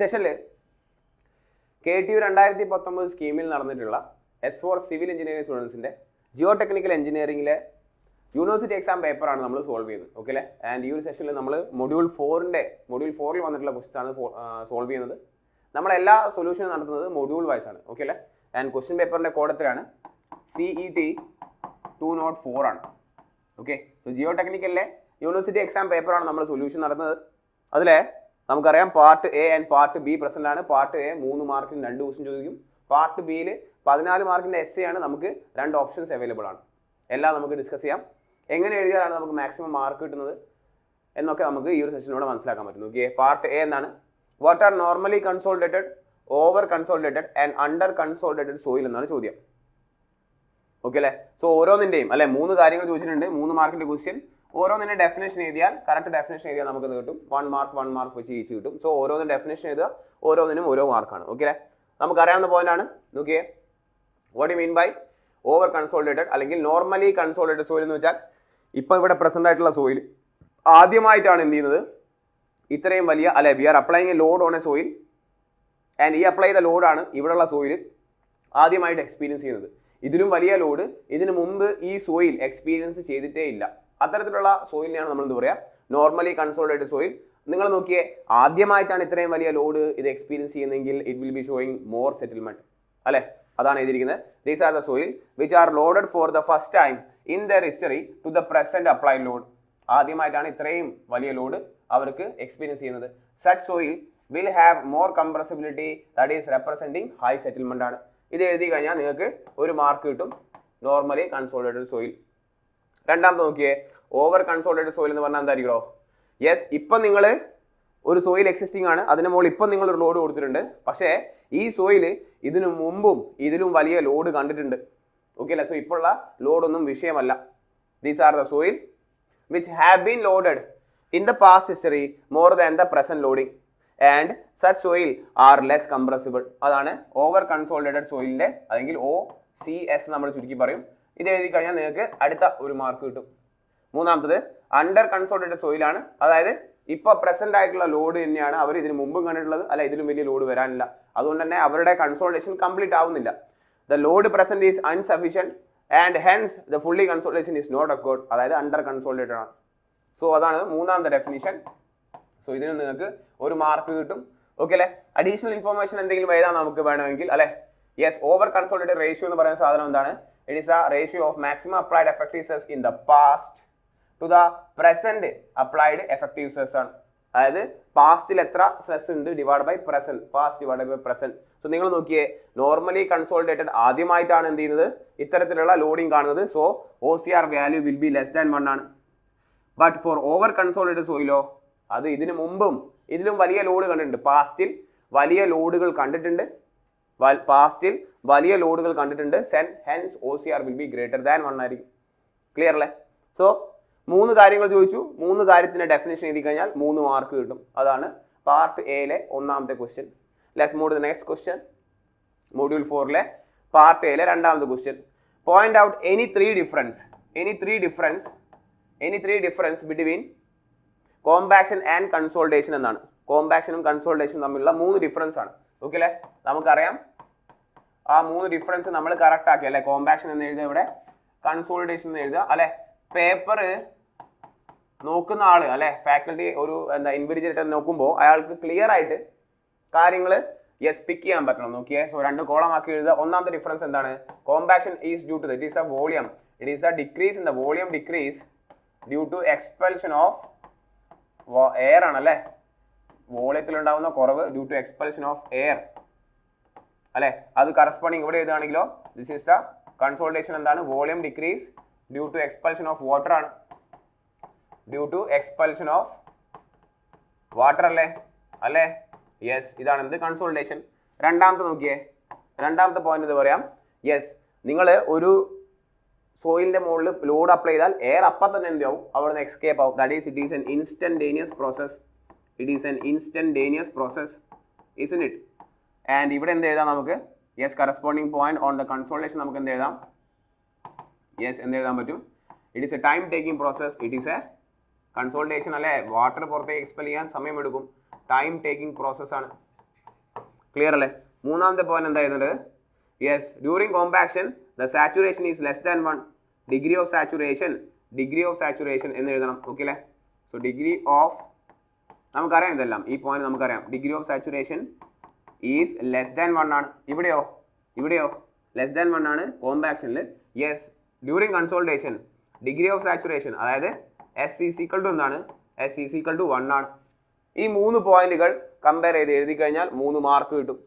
സെഷനിൽ KTU 2019 സ്കീമിൽ നടന്നിട്ടുള്ള S4 സിവിൽ എഞ്ചിനീയറിംഗ് സ്റ്റുഡൻസിൻ്റെ ജിയോ ടെക്നിക്കൽ എഞ്ചിനീയറിംഗിലെ യൂണിവേഴ്സിറ്റി എക്സാം പേപ്പറാണ് നമ്മൾ സോൾവ് ചെയ്യുന്നത്. ഓക്കെ അല്ലേ? ആൻഡ് ഈ ഒരു സെഷനിൽ നമ്മൾ മൊഡ്യൂൾ 4-ൽ വന്നിട്ടുള്ള ക്വസ്റ്റ്യൻസ് ആണ് സോൾവ് ചെയ്യുന്നത്. നമ്മളെല്ലാ സൊല്യൂഷനും നടത്തുന്നത് മൊഡ്യൂൾ വൈസ് ആണ്. ഓക്കെ അല്ലേ? ആൻഡ് ക്വസ്റ്റ്യൻ പേപ്പറിൻ്റെ കോഡത്തിലാണ് CET 204 ആണ്. ഓക്കെ, സോ ജിയോ ടെക്നിക്കലിലെ യൂണിവേഴ്സിറ്റി എക്സാം പേപ്പറാണ് നമ്മൾ സൊല്യൂഷൻ നടത്തുന്നത്. അതിലെ നമുക്കറിയാം part A and part B present ആണ്. പാർട്ട് എ 3 മാർക്കിന് 2 ക്വസ്റ്റ്യൻ ചോദിക്കും. പാർട്ട് ബിയിൽ 14 മാർക്കിൻ്റെ essay ആണ്. നമുക്ക് 2 ഓപ്ഷൻസ് അവൈലബിൾ ആണ്. എല്ലാം നമുക്ക് ഡിസ്കസ് ചെയ്യാം. എങ്ങനെ എഴുതിയാലാണ് നമുക്ക് മാക്സിമം മാർക്ക് കിട്ടുന്നത് എന്നൊക്കെ നമുക്ക് ഈ ഒരു സെഷനിലൂടെ മനസ്സിലാക്കാൻ പറ്റും. ഓക്കെ, പാർട്ട് എ എന്താണ്? What are normally consolidated, over consolidated and under consolidated soil എന്നാണ് ചോദ്യം. ഓക്കെ അല്ലേ? സോ ഓരോന്നിൻ്റെയും അല്ലെ 3 കാര്യങ്ങൾ ചോദിച്ചിട്ടുണ്ട്. 3 മാർക്കിൻ്റെ ക്വസ്റ്റ്യൻ. ഓരോന്നിൻ്റെ ഡെഫിനേഷൻ എഴുതിയാൽ, കറക്റ്റ് ഡെഫിനേഷൻ എഴുതിയാൽ നമുക്ക് കിട്ടും 1 മാർക്ക് വെച്ച് ഈച്ച് കിട്ടും. സോ ഓരോന്നും ഡെഫിനേഷൻ എഴുതുക, ഓരോന്നിനും ഓരോ മാർക്കാണ്. ഓക്കെ അല്ലേ? നമുക്കറിയാവുന്ന പോയിന്റ് ആണ്. നോക്കിയേ, what you mean by over consolidated അല്ലെങ്കിൽ നോർമലി കൺസോളിഡേറ്റഡ് സോയിൽ എന്ന് വെച്ചാൽ ഇപ്പം ഇവിടെ പ്രസന്റ് ആയിട്ടുള്ള സോയിൽ ആദ്യമായിട്ടാണ് എന്ത് ചെയ്യുന്നത്, ഇത്രയും വലിയ അല്ലെ we are applying a load on a soil and ഈ അപ്ലൈ ചെയ്ത ലോഡാണ് ഇവിടെയുള്ള സോയിൽ ആദ്യമായിട്ട് എക്സ്പീരിയൻസ് ചെയ്യുന്നത്. ഇതിലും വലിയ ലോഡ് ഇതിനു മുമ്പ് ഈ സോയിൽ എക്സ്പീരിയൻസ് ചെയ്തിട്ടേ ഇല്ല. അത്തരത്തിലുള്ള സോയിലിനെയാണ് നമ്മൾ എന്താ പറയുക, നോർമലി കൺസോളിഡേറ്റഡ് സോയിൽ. നിങ്ങൾ നോക്കിയേ, ആദ്യമായിട്ടാണ് ഇത്രയും വലിയ ലോഡ് ഇത് എക്സ്പീരിയൻസ് ചെയ്യുന്നതെങ്കിൽ it will be showing more settlement അല്ലെ, അതാണ് എഴുതിയിരിക്കുന്നത്. These are the soil which are loaded for the first time in their history to the present applied load. ആദ്യമായിട്ടാണ് ഇത്രയും വലിയ ലോഡ് അവർക്ക് എക്സ്പീരിയൻസ് ചെയ്യുന്നത്. Such soil will have more compressibility that is representing high settlement ആണ്. ഇത് എഴുതി കഴിഞ്ഞാൽ നിങ്ങൾക്ക് 1 മാർക്ക് കിട്ടും, നോർമലി കൺസോളിഡേറ്റഡ് സോയിൽ. രണ്ടാമത് നോക്കിയേ, ഓവർ കൺസോളിഡേറ്റഡ് സോയിൽ എന്ന് പറഞ്ഞാൽ എന്തായിരിക്കണോ? യെസ്, ഇപ്പം നിങ്ങൾ ഒരു സോയിൽ എക്സിസ്റ്റിംഗ് ആണ്, അതിന് മുകളിൽ ഇപ്പം നിങ്ങൾ ഒരു ലോഡ് കൊടുത്തിട്ടുണ്ട്. പക്ഷേ ഈ സോയിൽ ഇതിനു മുമ്പും ഇതിലും വലിയ ലോഡ് കണ്ടിട്ടുണ്ട്. ഓക്കെ അല്ലേ? സോ ഇപ്പോഴുള്ള ലോഡൊന്നും വിഷയമല്ല. These are the soil which have been loaded in the past history more than the present loading and such soil are less compressible. അതാണ് ഓവർ കൺസോളിഡേറ്റഡ് സോയിലിൻ്റെ, അല്ലെങ്കിൽ OCS നമ്മൾ ചുരുക്കി പറയും. ഇത് എഴുതി കഴിഞ്ഞാൽ നിങ്ങൾക്ക് അടുത്ത 1 മാർക്ക് കിട്ടും. മൂന്നാമത്തത് അണ്ടർ കൺസോളിഡേറ്റഡ് സോയിലാണ്. അതായത് ഇപ്പോൾ പ്രസന്റ് ആയിട്ടുള്ള ലോഡ് തന്നെയാണ് അവർ ഇതിന് മുമ്പും കണ്ടിട്ടുള്ളത്, അല്ല ഇതിലും വലിയ ലോഡ് വരാനില്ല. അതുകൊണ്ട് തന്നെ അവരുടെ കൺസോളിഡേഷൻ കംപ്ലീറ്റ് ആവുന്നില്ല. The load present is insufficient and hence the fully consolidation is not accord. അതായത് അണ്ടർ കൺസോളിഡേറ്റഡ് ആണ്. സോ അതാണ് മൂന്നാമത്തെ ഡെഫിനിഷൻ. സോ ഇതിന് നിങ്ങൾക്ക് 1 മാർക്ക് കിട്ടും. ഓക്കെ അല്ലേ? അഡീഷണൽ ഇൻഫോർമേഷൻ എന്തെങ്കിലും എഴുതാൻ നമുക്ക് വേണമെങ്കിൽ അല്ലെ. യെസ്, ഓവർ കൺസോളിഡേറ്റഡ് റേഷ്യോ എന്ന് പറയുന്ന സാധനം എന്താണ്? It is a ratio of maximum applied effective stress in the past to the present applied effective stress ആണ്. അതായത് പാസ്റ്റിൽ എത്ര സ്ട്രെസ് ഉണ്ട് divide by present, past divide by present. So നിങ്ങൾ നോക്കിയേ, നോർമലി കൺസോളിഡേറ്റഡ് ആദ്യമായിട്ടാണ് എന്ത് ചെയ്യുന്നത്, ഇത്തരത്തിലുള്ള ലോഡിംഗ് കാണുന്നത്. So OCR value will be less than 1 ആണ്. ബട്ട് ഫോർ ഓവർ കൺസോളിഡേറ്റഡ് സോയിലോ, അത് ഇതിനു മുമ്പും ഇതിലും വലിയ ലോഡ് കണ്ടിട്ടുണ്ട്. പാസ്റ്റിൽ വലിയ ലോഡുകൾ കണ്ടിട്ടുണ്ട്. Hence OCR will be greater than 1 ആയിരിക്കും. ക്ലിയർ അല്ലേ? സോ 3 കാര്യങ്ങൾ ചോദിച്ചു, 3 കാര്യത്തിന്റെ ഡെഫിനേഷൻ എഴുതി കഴിഞ്ഞാൽ 3 മാർക്ക് കിട്ടും. അതാണ് പാർട്ട് എയിലെ ഒന്നാമത്തെ question. Let's move to the next question. Module 4-ലെ പാർട്ട് എയിലെ രണ്ടാമത്തെ question. Point out any three difference between compaction and consolidation എന്നാണ്. കോമ്പാക്ഷനും കൺസോളിഡേഷനും തമ്മിലുള്ള 3 ഡിഫറൻസ് ആണ്. ഓക്കെ അല്ലേ? നമുക്കറിയാം ആ 3 ഡിഫറൻസ് നമ്മൾ കറക്റ്റ് ആക്കി അല്ലെ. കോമ്പാക്ഷൻ എന്ന് എഴുതുക, ഇവിടെ കൺസോളിഡേഷൻ എന്ന് എഴുതുക അല്ലെ. പേപ്പർ നോക്കുന്ന ആള് അല്ലെ, ഫാക്കൽറ്റി ഒരു ഇൻവിജിലേറ്റർ നോക്കുമ്പോൾ അയാൾക്ക് ക്ലിയർ ആയിട്ട് കാര്യങ്ങൾ പിക്ക് ചെയ്യാൻ പറ്റണം. നോക്കിയേ, സോ 2 കോളം ആക്കി എഴുതുക. ഒന്നാമത്തെ ഡിഫറൻസ് എന്താണ്? Compaction is due to it is a volume, it is a decrease in the volume decrease due to expulsion of air ആണ് അല്ലെ. വോളിയത്തിൽ ഉണ്ടാകുന്ന കുറവ് due to expulsion of air അല്ലെ. അത് കറസ്പോണ്ടിങ് ഇവിടെ എഴുതുകയാണെങ്കിലോ ദിസ് ഈസ് ദ കൺസോളിഡേഷൻ. എന്താണ്? Volume decrease due to expulsion of water ആണ്. Due to expulsion of water അല്ലേ? യെസ്, ഇതാണ് എന്ത് കൺസോളിഡേഷൻ. രണ്ടാമത്തെ നോക്കിയേ, രണ്ടാമത്തെ പോയിന്റ് ഇത് പറയാം. യെസ്, നിങ്ങൾ ഒരു സോയിലിന്റെ മുകളിൽ ലോഡ് അപ്ലൈ ചെയ്താൽ എയർ അപ്പം തന്നെ എന്ത് ആവും, അവിടെ നിന്ന് എസ്കേപ്പ് ആവും. That is it is an instantaneous process. isn't it? And ഇവിടെ എന്ത് എഴുതാം നമുക്ക്? Yes, corresponding point on the consolidation നമുക്ക് എന്ത് എഴുതാം? യെസ്, എന്ത് എഴുതാൻ പറ്റും? It is a time taking process. It is a consolidation അല്ലെ. വാട്ടർ പുറത്തേക്ക് എക്സ്പെൽ ചെയ്യാൻ സമയമെടുക്കും. ടൈം ടേക്കിംഗ് പ്രോസസ് ആണ്. ക്ലിയർ അല്ലേ? മൂന്നാമത്തെ പോയിന്റ് എന്തായിരുന്നത്? Yes, during compaction the saturation is less than 1. Degree of saturation എന്ന് എഴുതണം. ഓക്കെ അല്ലേ? സോ ഡിഗ്രി ഓഫ്, നമുക്കറിയാം ഇതെല്ലാം, ഈ പോയിന്റ് നമുക്കറിയാം. Degree of saturation is less than 1 ആണ്. ഇവിടെയോ ലെസ് ദാൻ 1 ആണ് കോമ്പാക്ഷനിൽ. Yes, during consolidation degree of saturation അതായത് എസ് ഈസ് ഈക്വൽ ടു എന്താണ്? എസ് ഈസ് ഈക്വൽ ടു 1 ആണ്. ഈ 3 പോയിന്റുകൾ കമ്പയർ ചെയ്ത് എഴുതി കഴിഞ്ഞാൽ 3 മാർക്ക് കിട്ടും.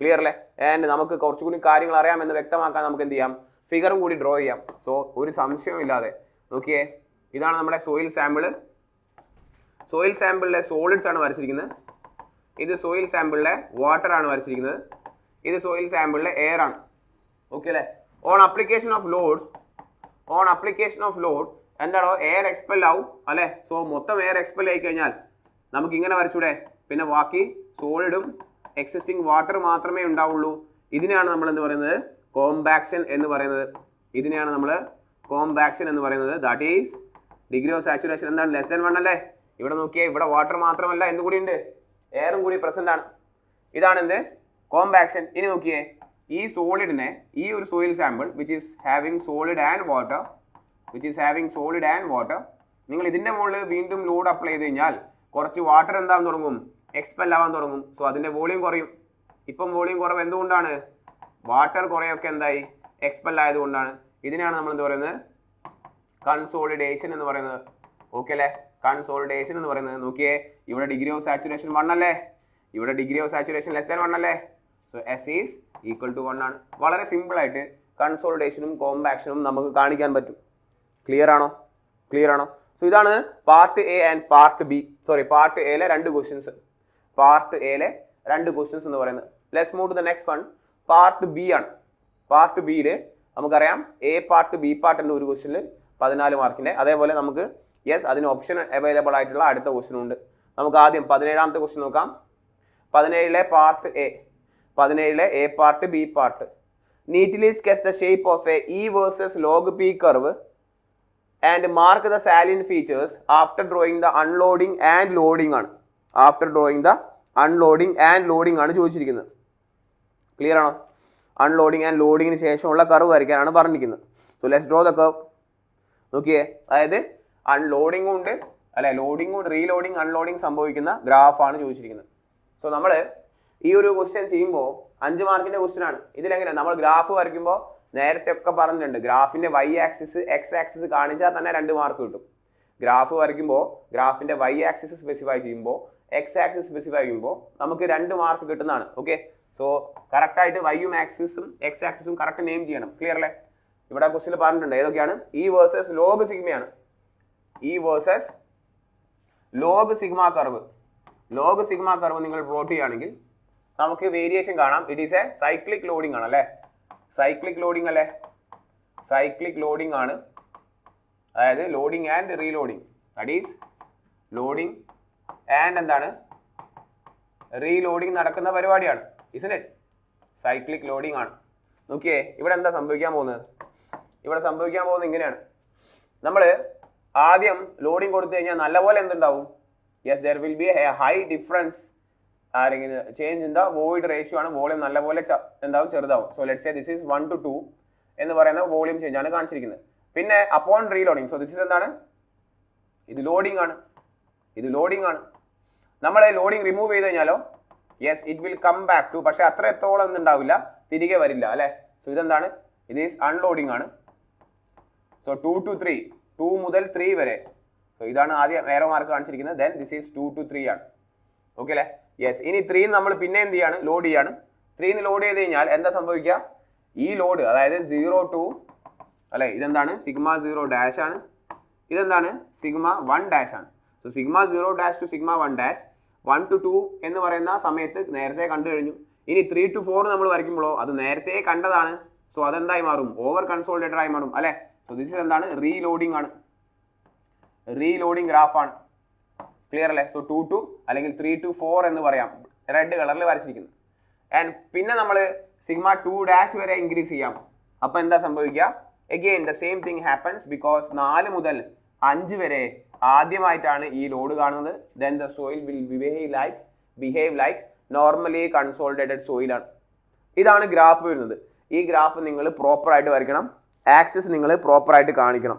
ക്ലിയർ അല്ലേ? ആൻഡ് നമുക്ക് കുറച്ചുകൂടി കാര്യങ്ങൾ അറിയാമെന്ന് വ്യക്തമാക്കാൻ നമുക്ക് എന്ത് ചെയ്യാം? ഫിഗറും കൂടി ഡ്രോ ചെയ്യാം. സോ ഒരു സംശയവും ഇല്ലാതെ നോക്കിയേ, ഇതാണ് നമ്മുടെ സോയിൽ സാമ്പിള്. സോയിൽ സാമ്പിളിലെ സോളിഡ്സ് ആണ് വരച്ചിരിക്കുന്നത്. ഇത് സോയിൽ സാമ്പിളിലെ വാട്ടർ ആണ് വരച്ചിരിക്കുന്നത്. ഇത് സോയിൽ സാമ്പിളിലെ എയർ ആണ്. ഓക്കെ അല്ലേ? ഓൺ അപ്ലിക്കേഷൻ ഓഫ് ലോഡ് എന്താണോ എയർ എക്സ്പെൽ ആവും അല്ലേ? സോ മൊത്തം എയർ എക്സ്പെൽ ആയി കഴിഞ്ഞാൽ നമുക്ക് ഇങ്ങനെ വരച്ചൂടെ? പിന്നെ ബാക്കി സോളിഡും എക്സിസ്റ്റിംഗ് വാട്ടർ മാത്രമേ ഉണ്ടാവുള്ളൂ. ഇതിനെയാണ് നമ്മൾ എന്ത് പറയുന്നത്? കോമ്പാക്ഷൻ എന്ന് പറയുന്നത്. That is degree of saturation എന്താണ്? ലെസ് ദാൻ 1 അല്ലേ? ഇവിടെ നോക്കിയേ, ഇവിടെ വാട്ടർ മാത്രമല്ല എന്ത് കൂടി ഉണ്ട്? എയറും കൂടി പ്രസന്റ് ആണ്. ഇതാണ് എന്ത്? കോമ്പാക്ഷൻ. ഇനി നോക്കിയേ, ഈ സോളിഡിനെ, ഈ ഒരു soil sample which is having solid and water, നിങ്ങൾ ഇതിന്റെ മുകളിൽ വീണ്ടും ലോഡ് അപ്ലൈ ചെയ്ത് കഴിഞ്ഞാൽ കുറച്ച് വാട്ടർ എന്താവാൻ തുടങ്ങും? എക്സ്പെൽ ആവാൻ തുടങ്ങും. സോ അതിന്റെ വോളിയം കുറയും. ഇപ്പം വോളിയം കുറവ് എന്തുകൊണ്ടാണ്? വാട്ടർ കുറെയൊക്കെ എന്തായി? എക്സ്പെൽ ആയതുകൊണ്ടാണ്. ഇതിനെയാണ് നമ്മൾ എന്ത് പറയുന്നത്? കൺസോളിഡേഷൻ എന്ന് പറയുന്നത്. ഓക്കെ അല്ലേ? കൺസോളിഡേഷൻ എന്ന് പറയുന്നത്. നോക്കിയേ, ഇവിടെ ഡിഗ്രി ഓഫ് സാച്ചുറേഷൻ 1 അല്ലേ? ഇവിടെ degree of saturation less than 1 അല്ലേ? So S is equal to 1 ആണ്. വളരെ സിമ്പിൾ ആയിട്ട് കൺസോളിഡേഷനും കോമ്പാക്ഷനും നമുക്ക് കാണിക്കാൻ പറ്റും. ക്ലിയർ ആണോ? സോ ഇതാണ് part A and part B. Part എയിലെ 2 ക്വസ്റ്റ്യൻസ്. എന്ന് പറയുന്നത്. Let's move to the next one. Part B ആണ്. പാർട്ട് ബിയിൽ നമുക്കറിയാം എ പാർട്ട് ബി പാർട്ടിൻ്റെ ഒരു ക്വസ്റ്റ്യനിൽ 14 മാർക്കിൻ്റെ. അതേപോലെ നമുക്ക് യെസ് അതിന് ഓപ്ഷൻ അവൈലബിൾ ആയിട്ടുള്ള അടുത്ത ക്വസ്റ്റ്യൻ ഉണ്ട്. നമുക്ക് ആദ്യം 17ാമത്തെ ക്വസ്റ്റ്യൻ നോക്കാം. 17ലെ പാർട്ട് എ, 17ലെ A part B part. Neatly sketch the shape of a E versus log P curve and mark the salient features after drawing the unloading and loading ആണ്. ആണ് ചോദിച്ചിരിക്കുന്നത്. ക്ലിയർ ആണോ? അൺലോഡിംഗ് ആൻഡ് ലോഡിങ്ങിന് ശേഷമുള്ള curve വരയ്ക്കാനാണ് പറഞ്ഞിരിക്കുന്നത്. So let's draw the curve. നോക്കിയേ, അതായത് unloading ഉണ്ട് അല്ലെ, ലോഡിംഗ് ഉണ്ട്, റീലോഡിംഗ് അൺലോഡിംഗ് സംഭവിക്കുന്ന ഗ്രാഫാണ് ചോദിച്ചിരിക്കുന്നത്. സോ നമ്മൾ ഈ ഒരു ക്വസ്റ്റ്യൻ ചെയ്യുമ്പോൾ 5 മാർക്കിന്റെ ക്വസ്റ്റ്യൻ ആണ്. ഇതിലെങ്ങനെ നമ്മൾ ഗ്രാഫ് വരയ്ക്കുമ്പോൾ നേരത്തെ ഒക്കെ പറഞ്ഞിട്ടുണ്ട്, ഗ്രാഫിന്റെ വൈ ആക്സിസ് എക്സ് ആക്സിസ് കാണിച്ചാൽ തന്നെ 2 മാർക്ക് കിട്ടും. ഗ്രാഫ് വരയ്ക്കുമ്പോൾ ഗ്രാഫിന്റെ വൈ ആക്സിസ് സ്പെസിഫൈ ചെയ്യുമ്പോൾ എക്സ് ആക്സിസ് സ്പെസിഫൈ ചെയ്യുമ്പോൾ നമുക്ക് 2 മാർക്ക് കിട്ടുന്നതാണ്. ഓക്കെ, സോ കറക്റ്റായിട്ട് വൈയും ആക്സിസും എക്സ് ആക്സിസും കറക്റ്റ് നെയിം ചെയ്യണം. ക്ലിയർ അല്ലേ? ഇവിടെ ക്വസ്റ്റ്യൻ പറഞ്ഞിട്ടുണ്ട് ഏതൊക്കെയാണ്? ഇ വേഴ്സസ് ലോഗ് സിഗ്മയാണ്. E versus log sigma curve. Log sigma curve നിങ്ങൾ പ്ലോട്ട് ചെയ്യുകയാണെങ്കിൽ നമുക്ക് വേരിയേഷൻ കാണാം. It is a cyclic loading ആണ് അല്ലേ? സൈക്ലിക് ലോഡിംഗ് ആണ്. അതായത് loading and reloading. That is loading and എന്താണ്? റീലോഡിംഗ് നടക്കുന്ന പരിപാടിയാണ്. ഇസ്ന്റ് ഇറ്റ്? സൈക്ലിക് ലോഡിംഗ് ആണ്. നോക്കിയേ, ഇവിടെ എന്താ സംഭവിക്കാൻ പോകുന്നത്? ഇവിടെ സംഭവിക്കാൻ പോകുന്നത് ഇങ്ങനെയാണ്. നമ്മൾ ആദ്യം ലോഡിംഗ് കൊടുത്തു കഴിഞ്ഞാൽ നല്ലപോലെ എന്തുണ്ടാവും? Yes, there will be a high difference അല്ലെങ്കിൽ change in the void ratio ആണ്. വോളിയം നല്ലപോലെ എന്താവും? ചെറുതാവും. So let's say this is 1 to 2 എന്ന് പറയുന്ന വോളിയം ചേഞ്ച് ആണ് കാണിച്ചിരിക്കുന്നത്. പിന്നെ upon reloading, so this is എന്താണ്? ഇത് ലോഡിംഗ് ആണ്. നമ്മൾ ലോഡിംഗ് റിമൂവ് ചെയ്ത് കഴിഞ്ഞാലോ yes it will come back to, പക്ഷെ അത്രത്തോളം ഒന്നും ഉണ്ടാവില്ല, തിരികെ വരില്ല അല്ലെ? സോ ഇതെന്താണ്? ഇത് ഈസ് അൺലോഡിംഗ് ആണ്. സോ 2 to 3, 2 മുതൽ 3 വരെ. സോ ഇതാണ് ആദ്യം ഏറോ മാർക്ക് കാണിച്ചിരിക്കുന്നത്. ദെൻ ദിസ് ഈസ് 2 to 3 ആണ്. ഓക്കെ അല്ലേ? യെസ്, ഇനി 3 നമ്മൾ പിന്നെ എന്ത് ചെയ്യാണ്? ലോഡ് ചെയ്യാണ്. 3 ലോഡ് ചെയ്ത് കഴിഞ്ഞാൽ എന്താ സംഭവിക്കുക? ഈ ലോഡ് അതായത് 0 to അല്ലെ, ഇതെന്താണ്? സിഗ്മ 0 ഡാഷ് ആണ്. ഇതെന്താണ്? സിഗ്മ 1 ഡാഷ് ആണ്. So sigma 0 dash to sigma 1 dash 1 to 2 എന്ന് പറയുന്ന സമയത്ത് നേരത്തെ കണ്ടു കഴിഞ്ഞു. ഇനി 3 to 4 നമ്മൾ വരയ്ക്കുമ്പോഴോ അത് നേരത്തെ കണ്ടതാണ്. സോ അതെന്തായി മാറും? ഓവർ കൺസോളിഡേറ്റഡ് ആയി മാറും അല്ലെ? സോ ദിസ് ഇസ് എന്താണ്? റീലോഡിംഗ് ആണ്. റീലോഡിംഗ് ഗ്രാഫ് ആണ്. ക്ലിയർ അല്ലേ? സോ 2 to അല്ലെങ്കിൽ 3 to 4 എന്ന് പറയാം, റെഡ് കളറിൽ വരച്ചിരിക്കുന്നത്. ആൻഡ് പിന്നെ നമ്മൾ സിഗ്മ 2 ഡാഷ് വരെ ഇൻക്രീസ് ചെയ്യാം. അപ്പോൾ എന്താ സംഭവിക്കുക? Again the same thing happens because 4 മുതൽ 5 വരെ ആദ്യമായിട്ടാണ് ഈ ലോഡ് കാണുന്നത്. Then the soil will behave like normally consolidated സോയിലാണ്. ഇതാണ് ഗ്രാഫ് വരുന്നത്. ഈ ഗ്രാഫ് നിങ്ങൾ പ്രോപ്പറായിട്ട് വരയ്ക്കണം, ആക്സിസ് നിങ്ങൾ പ്രോപ്പറായിട്ട് കാണിക്കണം.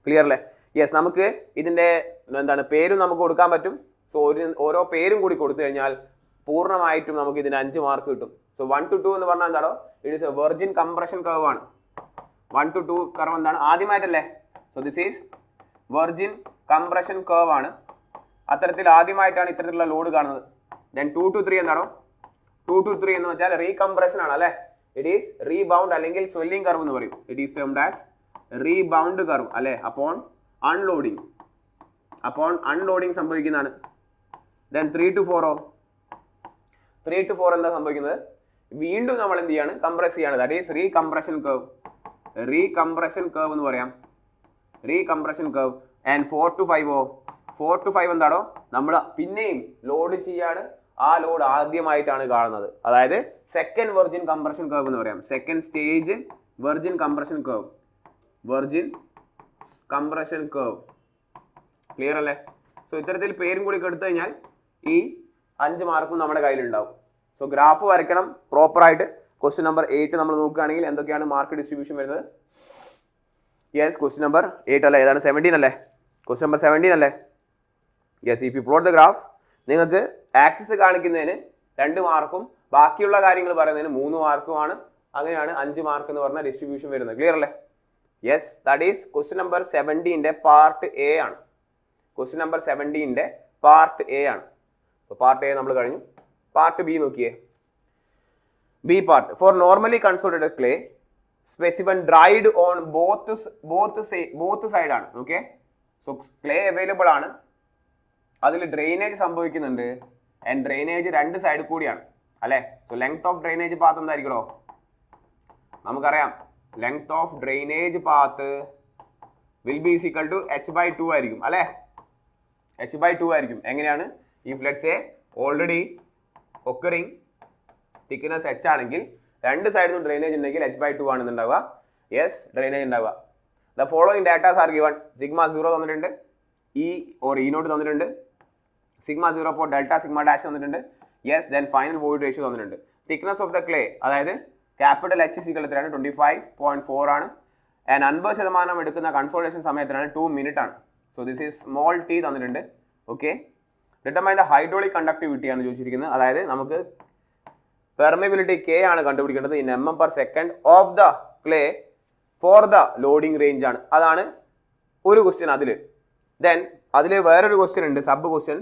ക്ലിയർ അല്ലേ? യെസ്, നമുക്ക് ഇതിൻ്റെ എന്താണ് പേരും നമുക്ക് കൊടുക്കാൻ പറ്റും. സോ ഓരോ പേരും കൂടി കൊടുത്തു കഴിഞ്ഞാൽ പൂർണ്ണമായിട്ടും നമുക്ക് ഇതിന് 5 മാർക്ക് കിട്ടും. സോ 1 to 2 എന്ന് പറഞ്ഞാൽ എന്താണോ, it is a virgin compression curve ആണ്. 1 to 2 കർവ് എന്താണ് ആദ്യമായിട്ടല്ലേ? So this is virgin compression curve ആണ്. അത്തരത്തിൽ ആദ്യമായിട്ടാണ് ഇത്തരത്തിലുള്ള ലോഡ് കാണുന്നത്. ദെൻ 2 to 3 എന്താണോ? 2 to 3 എന്ന് വെച്ചാൽ റീകംപ്രഷൻ ആണ് അല്ലേ? ഇറ്റ് ഈസ് റീബൗണ്ട് അല്ലെങ്കിൽ സ്വെല്ലിംഗ് കർവ് എന്ന് പറയും. It is termed as rebound curve അല്ലേ? അപ്പോൺ അൺലോഡിങ് സംഭവിക്കുന്നതാണ്. ദെൻ 3 to 4 3 to 4 എന്താ സംഭവിക്കുന്നത്? വീണ്ടും നമ്മൾ എന്ത് ചെയ്യാണ്? കംപ്രസ് ചെയ്യാണ്. ദാറ്റ് ഈസ് റീകംപ്രഷൻ കർവ് എന്ന് പറയാം. റീകംപ്രഷൻ കർവ്. ആൻഡ് 4 to 5 എന്താണോ? നമ്മൾ പിന്നെയും ലോഡ് ചെയ്യാണ്. ആ ലോഡ് ആദ്യമായിട്ടാണ് കാണുന്നത്. അതായത് സെക്കൻഡ് വെർജിൻ കംപ്രഷൻ കർവ് എന്ന് പറയാം. Second stage virgin compression curve. Clear അല്ലേ? സോ ഇത്തരത്തിൽ പേരും കൂടി എടുത്തു കഴിഞ്ഞാൽ ഈ 5 മാർക്കും നമ്മുടെ കയ്യിലുണ്ടാവും. സോ ഗ്രാഫ് വരയ്ക്കണം പ്രോപ്പറായിട്ട്. ക്വസ്റ്റ്യൻ നമ്പർ 8 നമ്മൾ നോക്കുകയാണെങ്കിൽ എന്തൊക്കെയാണ് മാർക്ക് ഡിസ്ട്രിബ്യൂഷൻ വരുന്നത്? യെസ്, ക്വസ്റ്റ്യൻ നമ്പർ 8 അല്ലേ? ഏതാണ് 17 അല്ലേ? ക്വസ്റ്റ്യൻ നമ്പർ 17 അല്ലേ? Yes, if U plot the graph, നിങ്ങൾക്ക് ആക്സിസ് കാണിക്കുന്നതിന് 2 മാർക്കും ബാക്കിയുള്ള കാര്യങ്ങൾ പറയുന്നതിന് 3 മാർക്കുമാണ്. അങ്ങനെയാണ് 5 മാർക്ക് എന്ന് പറഞ്ഞ ഡിസ്ട്രിബ്യൂഷൻ വരുന്നത്. ക്ലിയർ അല്ലേ? Yes, that is question number 17ന്റെ പാർട്ട് എ ആണ്. ക്വസ്റ്റ്യൻ നമ്പർ 17ന്റെ പാർട്ട് എ ആണ്. പാർട്ട് എ നമ്മൾ കഴിഞ്ഞു. പാർട്ട് ബി നോക്കിയേ. B part. For normally consolidated clay specimen dried on both side ആണ്. ഓക്കെ, സോ ക്ലേ അവൈലബിൾ ആണ്. അതിൽ ഡ്രെയിനേജ് സംഭവിക്കുന്നുണ്ട്. ആൻഡ് ഡ്രെയിനേജ് 2 സൈഡ് കൂടിയാണ് അല്ലേ? So length of drainage path എന്തായിരിക്കണോ? നമുക്കറിയാം length of drainage path will be equal to h/2 ആയിരിക്കും അല്ലേ? h/2 ആയിരിക്കും. എങ്ങനെയാണ്? If let's say already occurring thickness h ആണെങ്കിൽ 2 സൈഡിൽ നിന്ന് ഡ്രെയിനേജ് ഉണ്ടെങ്കിൽ h/2 ആണ് ഉണ്ടാവുക. യെസ്, ഡ്രെയിനേജ് ഉണ്ടാവുക. The following datas are given. Sigma 0 തന്നിട്ടുണ്ട്, E or E നോട്ട് തന്നിട്ടുണ്ട്, sigma 0 for delta sigma dash തന്നിട്ടുണ്ട്. Yes, then final void ratio തന്നിട്ടുണ്ട്. തിക്നെസ് ഓഫ് ദ ക്ലേ അതായത് ക്യാപിറ്റൽ H = 25.4 ആണ്. ആൻഡ് 50% എടുക്കുന്ന കൺസോളേഷൻ സമയത്തിനാണ് 2 മിനിറ്റ് ആണ്. So this is small t തന്നിട്ടുണ്ട്. Okay, determine the hydraulic conductivity ആണ് ചോദിച്ചിരിക്കുന്നത്. അതായത് നമുക്ക് പെർമിബിലിറ്റി K ആണ് കണ്ടുപിടിക്കേണ്ടത് in mm/s of the clay for the loading range ആണ്. അതാണ് ഒരു ക്വസ്റ്റ്യൻ അതിൽ. ദെൻ അതിൽ വേറൊരു ക്വസ്റ്റ്യൻ ഉണ്ട്, sub question.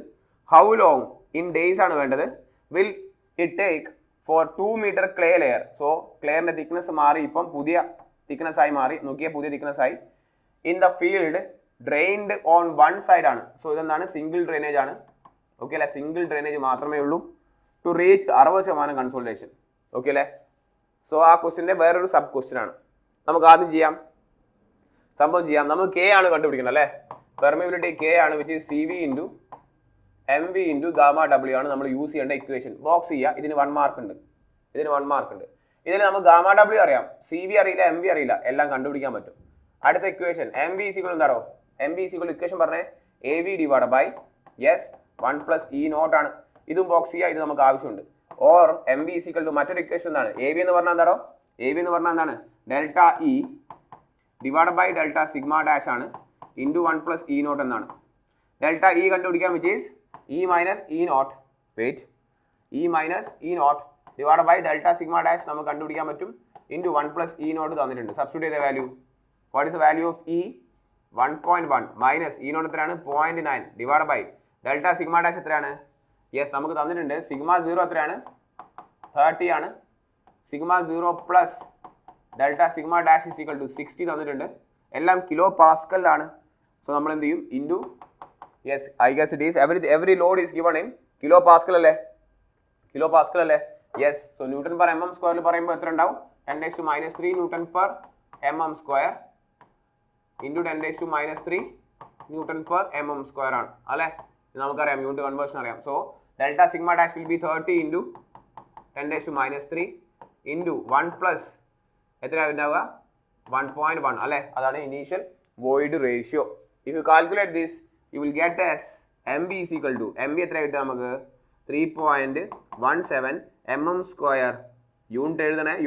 How long in days ആണ് വേണ്ടത്. Will it take for 2 meter clay layer. So ക്ലെയറിന്റെ തിക്നെസ് മാറി, ഇപ്പം പുതിയ തിക്നെസ് ആയി മാറി. നോക്കിയാൽ പുതിയ തിക്നെസ് ആയി. In the field drained on 1 side ആണ്. സോ ഇതെന്താണ്? സിംഗിൾ ഡ്രെയിനേജ് ആണ്. ഓക്കെ അല്ലെ? സിംഗിൾ ഡ്രെയിനേജ് മാത്രമേ ഉള്ളൂ ടു റീച്ച് 60% കൺസോൾട്ടേഷൻ. ഓക്കെ അല്ലേ? സോ ആ ക്വസ്റ്റിന്റെ വേറൊരു സബ് ക്വസ്റ്റ്യൻ ആണ്. നമുക്ക് ആദ്യം സംഭവം ചെയ്യാം. നമുക്ക് K ആണ് കണ്ടുപിടിക്കണം അല്ലേ? പെർമിബിലിറ്റി K ആണ്, which is CV × MV × gamma W ആണ് നമ്മൾ യൂസ് ചെയ്യേണ്ട ഇക്വേഷൻ. ബോക്സ് ചെയ്യുക. ഇതിന് 1 മാർക്ക് ഉണ്ട്. ഇതിന് നമുക്ക് ഗാമ W അറിയാം, CV അറിയില്ല, MV അറിയില്ല, എല്ലാം കണ്ടുപിടിക്കാൻ പറ്റും. അടുത്ത ഇക്വേഷൻ MV = എന്താണോ? MV = ഇക്വേഷൻ പറഞ്ഞേ AV / yes 1 + E നോട്ട് ആണ്. ഇതും ബോക്സ് ചെയ്യുക. ഇത് നമുക്ക് ആവശ്യമുണ്ട്. ഓർ MV = മറ്റൊരു ഇക്വേഷൻ എന്താണ്? AV എന്ന് പറഞ്ഞാൽ എന്താണോ? AV എന്ന് പറഞ്ഞാൽ എന്താണ്? Delta E / delta sigma dash ആണ് ഇൻറ്റു 1 + E നോട്ട് എന്നാണ്. ഡെൽറ്റ E കണ്ടുപിടിക്കാം, which is E - E naught. Wait, E - E naught / delta sigma dash നമുക്ക് കണ്ടുപിടിക്കാൻ പറ്റും ഇൻറ്റു 1 + E നോട്ട് തന്നിട്ടുണ്ട്. സബ്സ്റ്റിറ്റ്യൂട്ട് ചെയ്ത value. What is the value of E? 1.1 minus E naught എത്രയാണ്? 0.9 / delta sigma dash എത്രയാണ്? Yes, നമുക്ക് തന്നിട്ടുണ്ട്. സിഗ്മ 0 എത്രയാണ്? 30 ആണ്. Sigma 0 plus delta sigma dash = 60 തന്നിട്ടുണ്ട്. എല്ലാം കിലോ പാസ്കലിലാണ്. സോ നമ്മൾ എന്ത് ചെയ്യും? Into, yes I guess it is every load is given in kilo pascal അല്ലേ? Yes. So newton per mm സ്ക്വയറിൽ പറയുമ്പോൾ എത്ര ഉണ്ടാവും? 10⁻³ newton per mm square into 10⁻³ newton per mm square ആണ് അല്ലേ? നമുക്കറിയാം, യൂണിറ്റ് കൺവേർഷൻ അറിയാം. So delta sigma dash will be 30 into 10⁻³ into 1 plus എത്രയാണ് ഉണ്ടാവുക? 1.1 അല്ലേ? അതാണ് initial void ratio. If you calculate this you will get as MV = MV എത്ര കിട്ടുക നമുക്ക്? 3.1 mm സ്ക്വയർ യൂണിറ്റ് എഴുതണം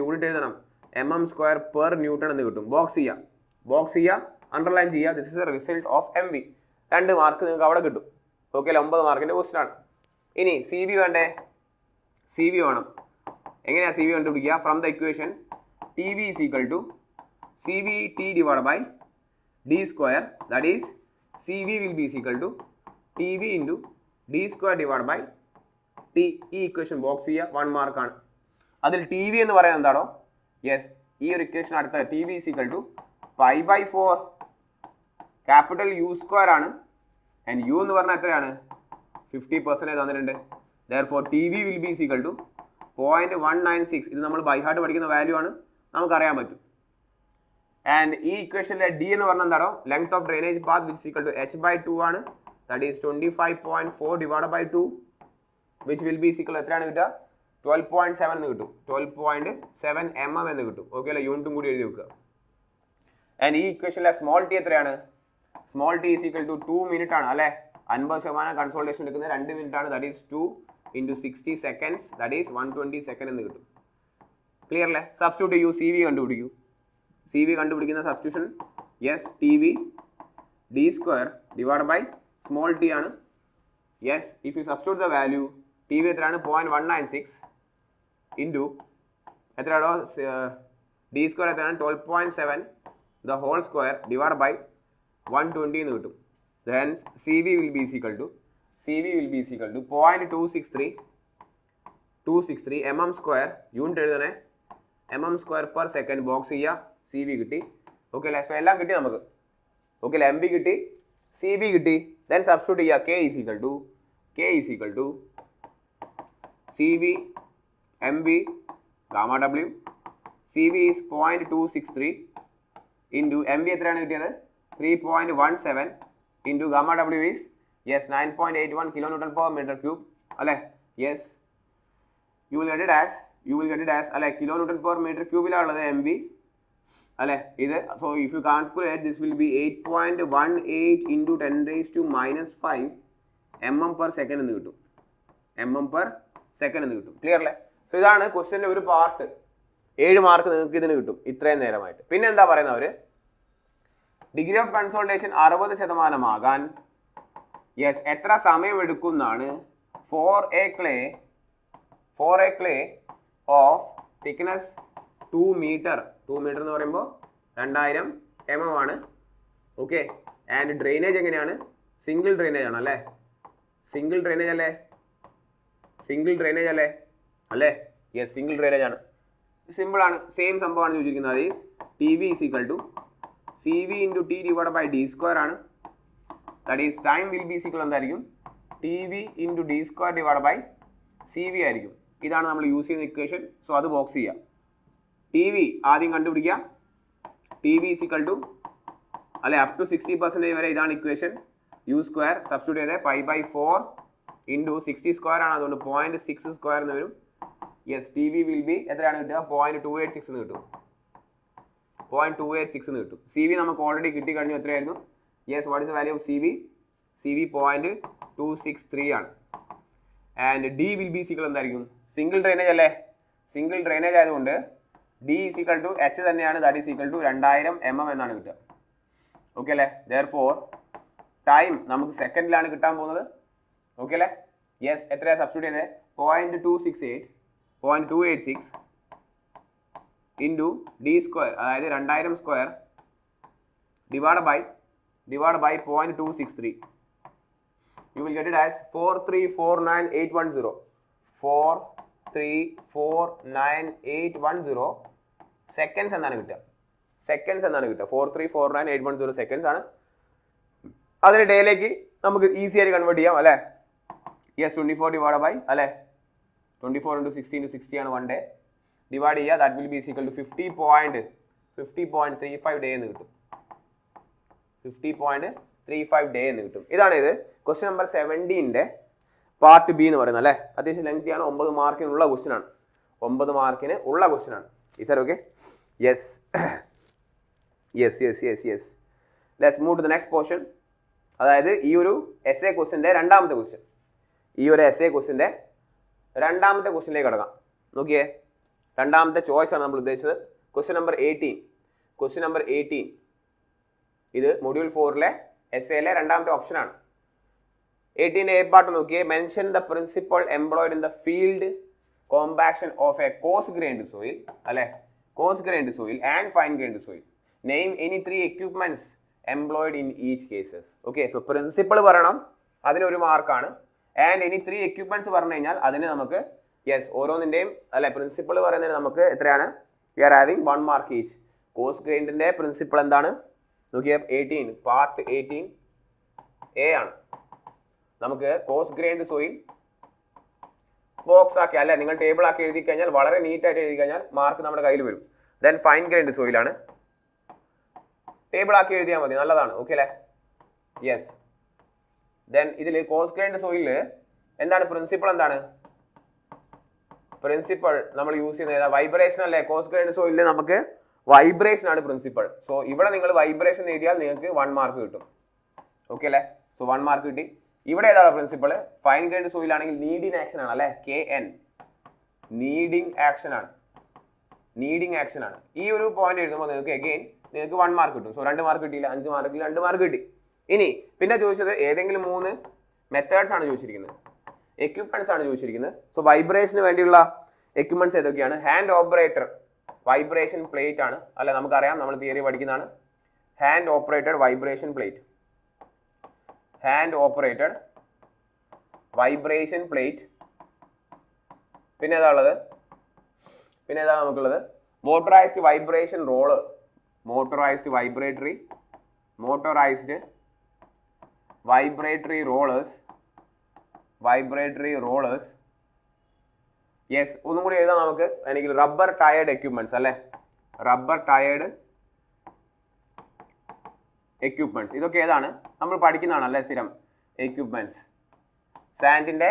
mm സ്ക്വയർ പെർ ന്യൂട്ടൺ എന്ന് കിട്ടും. ബോക്സ് ചെയ്യുക അണ്ടർലൈൻ ചെയ്യുക. This is A result of MV. 2 mark നിങ്ങൾക്ക് അവിടെ കിട്ടും. ഓക്കെ അല്ലേ? 9 മാർക്കിൻ്റെ ക്വസ്റ്റൻ ആണ്. ഇനി CV വേണ്ടേ? CV വേണം. എങ്ങനെയാണ് CV കണ്ടുപിടിക്കുക? From the equation TV is equal to CVT divided by D square, that is CV will be equal to TV into D square divided by T. ഈ equation box ചെയ്യുക. 1 മാർക്കാണ്. അതിൽ TV എന്ന് പറയുന്നത് എന്താണോ? യെസ്, ഈ ഒരു ഇക്വേഷൻ അടുത്ത TV is equal to pi/4 capital U square ആണ്. ആൻഡ് U എന്ന് പറഞ്ഞാൽ എത്രയാണ്? 50% തന്നിട്ടുണ്ട്. therefore TV will be equal to 0.196. ഇത് നമ്മൾ ബൈ ഹാർട്ട് പഠിക്കുന്ന വാല്യൂ ആണ്, നമുക്കറിയാൻ പറ്റും. ആൻഡ് ഈ ഇക്വേഷനിലെ D എന്ന് പറഞ്ഞാൽ എന്താണോ? Length of drainage path which equal to h/2 ആണ്. That is 25.4 divide by 2 which will be equal എത്രയാണ് കിട്ടുക? 12.7 എന്ന് കിട്ടും. 12.7 mm എന്ന് കിട്ടും. ഓക്കെ അല്ലേ? യൂണിറ്റും കൂടി എഴുതി വെക്കുക. ആൻഡ് ഈ ഇക്വേഷനിലെ സ്മോൾ ടി എത്രയാണ്? Small T is equal to 2 minute ആണ് അല്ലേ? 50% കൺസോൾട്ടേഷൻ എടുക്കുന്നത് 2 മിനിറ്റ് ആണ്. That is 2 into 60 seconds, that is 120 second എന്ന് കിട്ടും. ക്ലിയർ അല്ലേ? സബ്സ്റ്റിറ്റ്യൂട്ട് ചെയ്യൂ. CV കണ്ടുപിടിക്കൂ. CV കണ്ടുപിടിക്കുന്ന സബ്സ്റ്റിറ്റ്യൂഷൻ yes TV D square divide by small T ആണ്. Yes, if you substitute the value TV എത്രയാണ്? 0.196 ഇൻറ്റു എത്രയാണോ D സ്ക്വയർ എത്രയാണ്? 12.7 the whole square divide by 120 എന്ന് കിട്ടും. Then CV will be equal to 0.263 mm square. Unit എഴുതണേ. mm square per second. Box ചെയ്യുക. CV കിട്ടി. Okay അല്ലേ? So എല്ലാം കിട്ടി നമുക്ക്. ഓക്കെ അല്ലേ? MB കിട്ടി, CV കിട്ടി. ദെൻ സബ്സ്റ്റിറ്റ്യൂട്ട് ചെയ്യുക. K is equal to CV MB gamma W. CV is 0.263 into MB എത്രയാണ് കിട്ടിയത്? 3.17 into gamma W is yes 9.81 kilonewton per meter cube അല്ലേ? Yes, you will get it as അല്ലേ? kilonewton per meter cube ലാണുള്ളത് MB അല്ലേ? ഇത് so if you calculate this will be 8.18 into 10 raised to minus 5 mm per second എന്ന് കിട്ടും. Clear അല്ലേ? So ഇതാണ് ക്വസ്റ്റ്യൻ്റെ ഒരു part. 7 mark നിങ്ങൾക്ക് ഇതിന് കിട്ടും ഇത്രയും നേരമായിട്ട്. പിന്നെ എന്താ പറയുന്നവർ? ഡിഗ്രി ഓഫ് കൺസോൾട്ടേഷൻ 60% ആകാൻ യെസ് എത്ര സമയം എടുക്കുന്നാണ്? For a clay of thickness 2 meter എന്ന് പറയുമ്പോൾ 2000 mm ആണ്. ഓക്കെ. ആൻഡ് ഡ്രെയിനേജ് എങ്ങനെയാണ്? സിംഗിൾ ഡ്രെയിനേജ് ആണ് അല്ലേ? സിംഗിൾ ഡ്രെയിനേജ് അല്ലേ? യെസ്, സിംഗിൾ ഡ്രെയിനേജ് ആണ്. സിമ്പിൾ ആണ്. സെയിം സംഭവമാണ് ചോദിച്ചിരിക്കുന്നത്. അത് is TV is equal to CV into T divided by D square ആണ്. That is time will be equal എന്തായിരിക്കും? TV into D square divide by CV ആയിരിക്കും. ഇതാണ് നമ്മൾ യൂസ് ചെയ്യുന്ന ഇക്വേഷൻ. സോ അത് ബോക്സ് ചെയ്യുക. TV ആദ്യം കണ്ടുപിടിക്കുക. TV is equal to അല്ലെ അപ് ടു 60% വരെ ഇതാണ് ഇക്വേഷൻ. U സ്ക്വയർ സബ്സ്റ്റിറ്റ്യൂട്ട് ചെയ്ത് pi/4 ഇൻറ്റു 60 സ്ക്വയർ ആണ്. അതുകൊണ്ട് 0.6 സ്ക്വയർ എന്ന് വരും. യെസ്, TV വിൽ ബി എത്രയാണ് കിട്ടുക? 0.286 എന്ന് കിട്ടും. 0.286 എന്ന് കിട്ടും. CV നമുക്ക് ഓൾറെഡി കിട്ടി കഴിഞ്ഞു. എത്രയായിരുന്നു? Yes, what is the value of CV? CV 0.263 ആണ്. And D will be equal എന്തായിരിക്കും? സിംഗിൾ ഡ്രെയിനേജ് അല്ലേ? സിംഗിൾ ഡ്രെയിനേജ് ആയതുകൊണ്ട് D is equal to H തന്നെയാണ്. That is equal to 2000 mm എന്നാണ് കിട്ടുക. ഓക്കെ അല്ലേ? therefore ടൈം നമുക്ക് സെക്കൻഡിലാണ് കിട്ടാൻ പോകുന്നത്. ഓക്കെ അല്ലേ? യെസ്, എത്രയാണ് സബ്സ്റ്റിറ്റ്യൂട്ട് ചെയ്തത്? 0.286 ഇൻറ്റു D സ്ക്വയർ, അതായത് 2000 square divide by 0.263. You will get it as 4349810. 4349810 seconds എന്നാണ് കിട്ടുക. 4349810 സെക്കൻഡ്സ് ആണ്. അതിന് ഡേയിലേക്ക് നമുക്ക് ഈസി ആയിട്ട് കൺവേർട്ട് ചെയ്യാം അല്ലേ? യെസ്, 24 ഡിവൈഡ് ബൈ അല്ലേ? 24 into 60 into 60 ആണ് 1 ഡേ. ഡിവൈഡ് ചെയ്യുക. That will be equal to 50.35 day എന്ന് കിട്ടും. 50.35 ഡേ എന്ന് കിട്ടും. ഇതാണ് ഇത് ക്വസ്റ്റ്യൻ നമ്പർ 17ന്റെ പാർട്ട് ബി എന്ന് പറയുന്നത് അല്ലേ? അത്യാവശ്യം ലെങ്തി ആണ്. 9 മാർക്കിനുള്ള ക്വസ്റ്റ്യൻ ആണ്. 9 മാർക്കിന് ഉള്ള ക്വസ്റ്റ്യൻ ആണ്. Is okay? Yes. Let's move to the next portion. അതായത് ഈ ഒരു എസ്എ ക്വസ്റ്റ്യൻ്റെ രണ്ടാമത്തെ ക്വസ്റ്റ്യൻ. ഈ ഒരു എസ്എ ക്വസ്റ്റ്യൻ്റെ രണ്ടാമത്തെ ക്വസ്റ്റിനിലേക്ക് കിടക്കാം. നോക്കിയേ, രണ്ടാമത്തെ ചോയ്സ് ആണ് നമ്മൾ ഉദ്ദേശിച്ചത്. Question number 18. ഇത് മൊഡ്യൂൾ 4-ലെ എസ്സേയിലെ രണ്ടാമത്തെ ഓപ്ഷനാണ്. 18 എ പാർട്ട് നോക്കിയേ. Mention the principal employed in the field compaction of a coarse grained soil, അല്ലെ, coarse grained soil and fine grained soil. Name any 3 equipments employed in each cases. Okay, so principle പറയണം, അതിനൊരു മാർക്കാണ്. And any 3 equipments പറഞ്ഞു കഴിഞ്ഞാൽ അതിന് നമുക്ക് ഓരോന്നിൻ്റെയും അല്ലെ പ്രിൻസിപ്പിൾ പറയുന്നതിന് നമുക്ക് എത്രയാണ്? We are having 1 mark each. Coarse ഗ്രൈൻഡിന്റെ പ്രിൻസിപ്പിൾ എന്താണ് നോക്കിയേ? 18 പാർട്ട് 18 എ ആണ്. നമുക്ക് കോഴ്സ് ഗ്രൈൻഡ് സോയിൽ ബോക്സ് ആക്കി അല്ലെ നിങ്ങൾ ടേബിൾ ആക്കി എഴുതി കഴിഞ്ഞാൽ, വളരെ നീറ്റ് ആയിട്ട് എഴുതി കഴിഞ്ഞാൽ മാർക്ക് നമ്മുടെ കയ്യിൽ വരും. ദെൻ ഫൈൻ ഗ്രൈൻഡ് സോയിലാണ്, ടേബിൾ ആക്കി എഴുതിയാൽ മതി, നല്ലതാണ്. ഓക്കെ അല്ലേ? യെസ്. ദെൻ ഇതിൽ കോഴ്സ് ഗ്രൈൻഡ് സോയില് എന്താണ് പ്രിൻസിപ്പിൾ? എന്താണ് പ്രിൻസിപ്പിൾ? നമ്മൾ യൂസ് ചെയ്യുന്നത് വൈബ്രേഷൻ അല്ലേ? കോഴ്സ് ഗ്രൈൻഡ് സോയിലിൽ നമുക്ക് വൈബ്രേഷൻ ആണ് പ്രിൻസിപ്പിൾ. സോ ഇവിടെ നിങ്ങൾ വൈബ്രേഷൻ എഴുതിയാൽ നിങ്ങൾക്ക് 1 മാർക്ക് കിട്ടും. ഓക്കെ അല്ലേ? സോ 1 മാർക്ക് കിട്ടി. ഇവിടെ ഏതാണ് പ്രിൻസിപ്പിൾ? ഫൈൻ ഗ്രൈൻഡ് സോയിൽ ആണെങ്കിൽ നീഡിങ് ആക്ഷൻ ആണ് അല്ലെ? KN നീഡിങ് ആക്ഷൻ ആണ്. ഈ ഒരു പോയിന്റ് എഴുതുമ്പോൾ നിങ്ങൾക്ക് 1 മാർക്ക് കിട്ടും. സോ 2 മാർക്ക് കിട്ടിയില്ല, 5 മാർക്കിൽ 2 മാർക്ക് കിട്ടി. ഇനി പിന്നെ ചോദിച്ചത് ഏതെങ്കിലും 3 മെത്തേഡ്സ് ആണ് ചോദിച്ചിരിക്കുന്നത്, എക്യുപ്മെന്റ്സ് ആണ് ചോദിച്ചിരിക്കുന്നത്. സോ വൈബ്രേഷന് വേണ്ടിയുള്ള എക്യുപ്മെന്റ്സ് ഏതൊക്കെയാണ്? ഹാൻഡ് ഓപ്പറേറ്റർ വൈബ്രേഷൻ പ്ലേറ്റ് ആണ് അല്ലെ? നമുക്കറിയാം, നമ്മൾ തിയറി പഠിക്കുന്നതാണ്. ഹാൻഡ് ഓപ്പറേറ്റഡ് വൈബ്രേഷൻ പ്ലേറ്റ്, പിന്നെ ഏതാ നമുക്കുള്ളത്? Motorised vibration roll, motorised vibratory rollers. Yes, ഒന്നും കൂടി എഴുതാം നമുക്ക്. അല്ലെങ്കിൽ റബ്ബർ ടയേർഡ് എക്യുപ്മെന്റ്സ് അല്ലെ? Rubber tyred equipments. ഇതൊക്കെ ഏതാണ്? നമ്മൾ പഠിക്കുന്നതാണ് അല്ലെ സ്ഥിരം എക്യുപ്മെന്റ്സ്. സാൻഡിന്റെ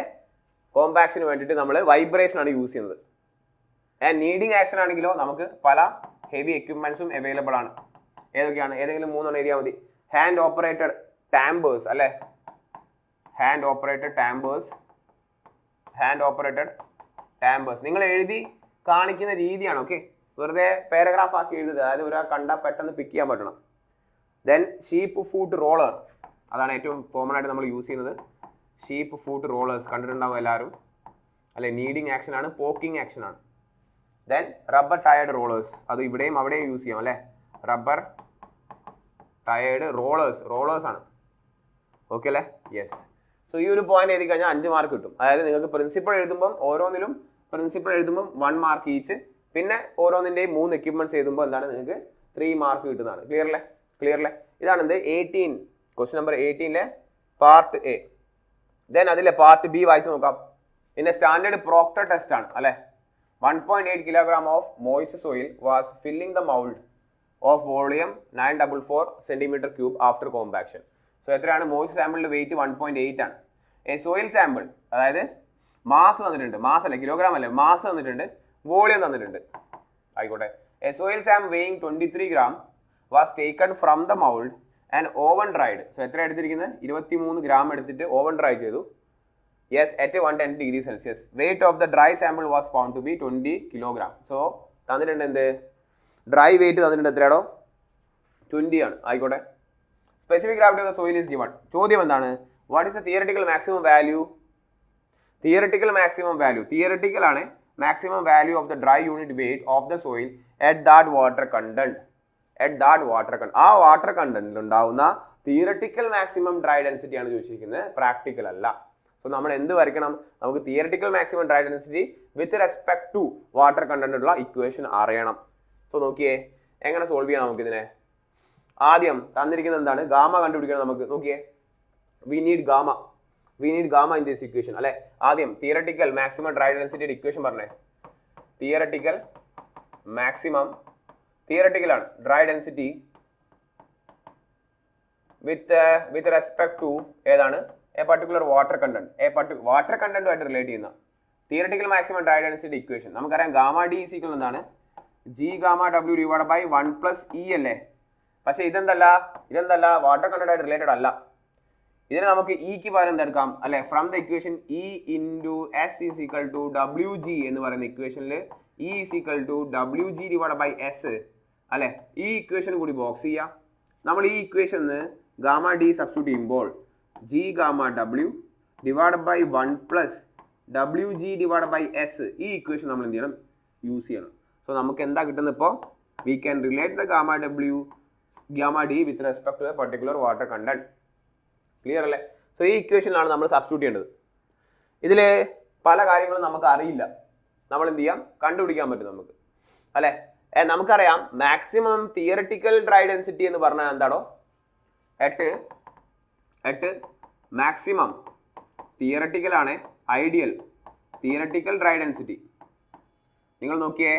കോമ്പാക്ഷന് വേണ്ടിയിട്ട് നമ്മൾ വൈബ്രേഷൻ ആണ് യൂസ് ചെയ്യുന്നത്. ആൻഡ് നീഡിങ് ആക്ഷൻ ആണെങ്കിലോ നമുക്ക് പല ഹെവി എക്യുപ്മെന്റ്സും അവൈലബിൾ ആണ്. ഏതൊക്കെയാണ്? ഏതെങ്കിലും 3 എഴുതിയാൽ മതി. ഹാൻഡ് ഓപ്പറേറ്റഡ് ടാമ്പേഴ്സ് അല്ലെ? ഹാൻഡ് ഓപ്പറേറ്റഡ് ടാമ്പേഴ്സ് നിങ്ങൾ എഴുതി കാണിക്കുന്ന രീതിയാണ്. ഓക്കെ, വെറുതെ പാരഗ്രാഫ് ആക്കി എഴുതുക, അതായത് ഒരാൾ കണ്ടാൽ പെട്ടെന്ന് പിക്ക് ചെയ്യാൻ പറ്റണം. ദെൻ ഷീപ്പ് ഫുഡ് റോളർ, അതാണ് ഏറ്റവും കോമൺ ആയിട്ട് നമ്മൾ യൂസ് ചെയ്യുന്നത്. ഷീപ്പ് ഫുഡ് റോളേഴ്സ് കണ്ടിട്ടുണ്ടാവും എല്ലാവരും അല്ലെ? നീഡിങ് ആക്ഷൻ ആണ്, പോക്കിംഗ് ആക്ഷൻ ആണ്. ദെൻ റബ്ബർ ടയേർഡ് റോളേഴ്സ്, അത് ഇവിടെയും അവിടെയും യൂസ് ചെയ്യാം അല്ലെ? റബ്ബർ ടയേർഡ് റോളേഴ്സ് ആണ്. ഓക്കെ അല്ലേ? യെസ്. സോ ഈ ഒരു പോയിന്റ് എഴുതി കഴിഞ്ഞാൽ 5 മാർക്ക് കിട്ടും. അതായത് നിങ്ങൾക്ക് പ്രിൻസിപ്പിൾ എഴുതുമ്പോൾ 1 മാർക്ക് ഈച്ച്, പിന്നെ ഓരോന്നിൻ്റെയും 3 എക്യുപ്മെന്റ്സ് എഴുതുമ്പോൾ എന്താണ് നിങ്ങൾക്ക് 3 മാർക്ക് കിട്ടുന്നതാണ്. ക്ലിയർ അല്ലേ? ഇതാണ് എന്ത് 18 ക്വസ്റ്റ്യൻ നമ്പർ 18-ലെ പാർട്ട് എ. ദെൻ അതിലെ പാർട്ട് ബി വായിച്ചു നോക്കാം. പിന്നെ സ്റ്റാൻഡേർഡ് പ്രോക്ടർ ടെസ്റ്റ് ആണ് അല്ലെ? 1.8 kilogram of moist soil was filling the mold of volume 944 cm³ after compaction. So എത്രയാണ്? മോയ്സ്റ്റ് സാമ്പിളിന്റെ വെയിറ്റ് 1.8 ആണ്. എ സോയിൽ സാമ്പിൾ, അതായത് മാസ് തന്നിട്ടുണ്ട്, മാസ് അല്ല കിലോഗ്രാം അല്ലേ, മാസ് തന്നിട്ടുണ്ട്, വോളിയം തന്നിട്ടുണ്ട്, ആയിക്കോട്ടെ. A soil sample weighing 23 gram was taken from the mould and oven dried. So എത്ര എടുത്തിരിക്കുന്നത്? 23 gram എടുത്തിട്ട് ഓവൻ ഡ്രൈ ചെയ്തു. Yes, at 110 degrees Celsius. Weight of the dry sample was found to be 20 kilogram. So തന്നിട്ടുണ്ട് എന്ത്? Dry weight തന്നിട്ടുണ്ട്. എത്രയാണോ? 20 ആണ്, ആയിക്കോട്ടെ. Specific gravity of the soil is given. ചോദ്യം എന്താണ്? What is the theoretical maximum value? Theoretical ആണ് maximum value of the dry unit weight of the soil at that water content. ആ വാട്ടർ കണ്ടന്റിൽ ഉണ്ടാവുന്ന തിയററ്റിക്കൽ മാക്സിമം ഡ്രൈ ഡെൻസിറ്റി ആണ് ചോദിച്ചിരിക്കുന്നത്, practical അല്ല. So നമ്മൾ എന്ത് വരയ്ക്കണം? നമുക്ക് theoretical maximum dry density with respect to water content ഉള്ള ഇക്വേഷൻ അറിയണം. സോ നോക്കിയേ എങ്ങനെ സോൾവ് ചെയ്യാം നമുക്കിതിനെ. ആദ്യം തന്നിരിക്കുന്നത് എന്താണ്? ഗാമ കണ്ടുപിടിക്കണം നമുക്ക്. നോക്കിയേ, we need gamma in this equation അല്ലെ? ആദ്യം തിയററ്റിക്കൽ മാക്സിമം ഡ്രൈ ഡെൻസിറ്റിയുടെ ഇക്വേഷൻ പറഞ്ഞേ. തിയററ്റിക്കൽ ആണ് dry density with respect to ഏതാണ്? A particular water content. Water കണ്ടന്റുമായിട്ട് റിലേറ്റ് ചെയ്യുന്ന theoretical maximum dry density equation നമുക്കറിയാം. ഗാമ ഡി ഈസ് ഈക്വൽ എന്താണ്? G gamma W divided by 1 + E അല്ലേ? പക്ഷെ ഇതെന്തല്ല വാട്ടർ കണ്ടന്റുമായിട്ട് റിലേറ്റഡ് അല്ല. ഇതിനെ നമുക്ക് ഇക്ക് പകരം എന്തെടുക്കാം അല്ലെ? From the equation E into S is equal to W G എന്ന് പറയുന്ന ഇക്വേഷനിൽ E is equal to W G divide by S അല്ലെ? ഈ ഇക്വേഷൻ കൂടി ബോക്സ് ചെയ്യാം. നമ്മൾ ഈ ഇക്വേഷന് ഗാമ ഡി സബ്സ്റ്റിറ്റ്യൂട്ട് ചെയ്യുമ്പോൾ G gamma W divide by 1 plus W G divide by S ഈ ഇക്വേഷൻ നമ്മൾ എന്ത് ചെയ്യണം? യൂസ് ചെയ്യണം. സോ നമുക്ക് എന്താ കിട്ടുന്നത് ഇപ്പോൾ? We can relate the gamma W gamma D with respect to a particular water content. Clear അല്ലേ? സോ ഈ ഇക്വേഷനിലാണ് നമ്മൾ സബ്സ്റ്റിറ്റ്യൂട്ട് ചെയ്യേണ്ടത്. ഇതിൽ പല കാര്യങ്ങളും നമുക്ക് അറിയില്ല, നമ്മൾ എന്ത് ചെയ്യാം? കണ്ടുപിടിക്കാൻ പറ്റും നമുക്ക് അല്ലേ? നമുക്കറിയാം മാക്സിമം തിയററ്റിക്കൽ ഡ്രൈ ഡെൻസിറ്റി എന്ന് പറഞ്ഞാൽ എന്താണോ? 8 മാക്സിമം തിയററ്റിക്കൽ ആണ്, ഐഡിയൽ തിയററ്റിക്കൽ ഡ്രൈ ഡെൻസിറ്റി. നിങ്ങൾ നോക്കിയേ,